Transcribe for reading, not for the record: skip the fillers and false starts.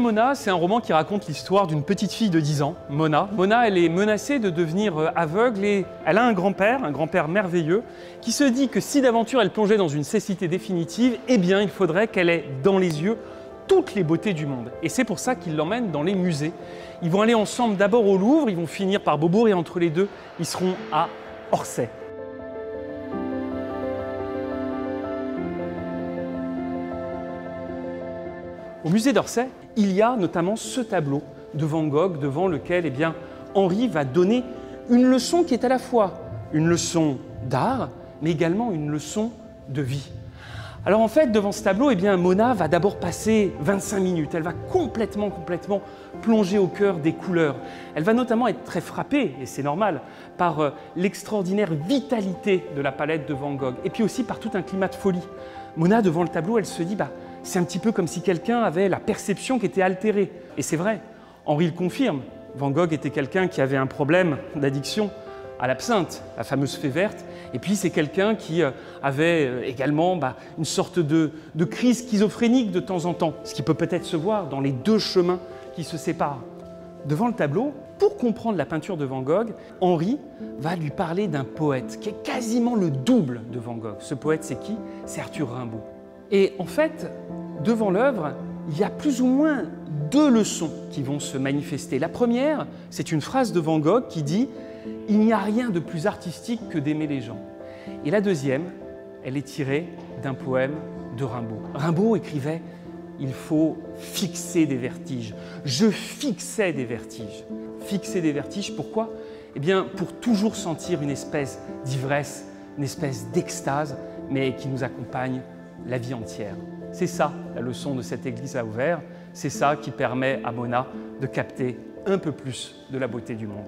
Mona, c'est un roman qui raconte l'histoire d'une petite fille de 10 ans, Mona. Mona, elle est menacée de devenir aveugle et elle a un grand-père merveilleux, qui se dit que si d'aventure elle plongeait dans une cécité définitive, eh bien il faudrait qu'elle ait dans les yeux toutes les beautés du monde. Et c'est pour ça qu'il l'emmène dans les musées. Ils vont aller ensemble d'abord au Louvre, ils vont finir par Beaubourg et entre les deux, ils seront à Orsay. Au musée d'Orsay, il y a notamment ce tableau de Van Gogh devant lequel Henri va donner une leçon qui est à la fois une leçon d'art, mais également une leçon de vie. Alors en fait, devant ce tableau, Mona va d'abord passer 25 minutes. Elle va complètement plonger au cœur des couleurs. Elle va notamment être très frappée, et c'est normal, par l'extraordinaire vitalité de la palette de Van Gogh, et puis aussi par tout un climat de folie. Mona, devant le tableau, elle se dit c'est un petit peu comme si quelqu'un avait la perception qui était altérée. Et c'est vrai, Henri le confirme. Van Gogh était quelqu'un qui avait un problème d'addiction à l'absinthe, la fameuse fée verte. Et puis c'est quelqu'un qui avait également une sorte de crise schizophrénique de temps en temps, ce qui peut peut-être se voir dans les deux chemins qui se séparent. Devant le tableau, pour comprendre la peinture de Van Gogh, Henri va lui parler d'un poète qui est quasiment le double de Van Gogh. Ce poète, c'est qui? C'est Arthur Rimbaud. Et en fait, devant l'œuvre, il y a plus ou moins deux leçons qui vont se manifester. La première, c'est une phrase de Van Gogh qui dit « Il n'y a rien de plus artistique que d'aimer les gens ». Et la deuxième, elle est tirée d'un poème de Rimbaud. Rimbaud écrivait « Il faut fixer des vertiges ». Je fixais des vertiges. Fixer des vertiges, pourquoi? Pour toujours sentir une espèce d'ivresse, une espèce d'extase, mais qui nous accompagne la vie entière. C'est ça la leçon de cette église à Auvers, c'est ça qui permet à Mona de capter un peu plus de la beauté du monde.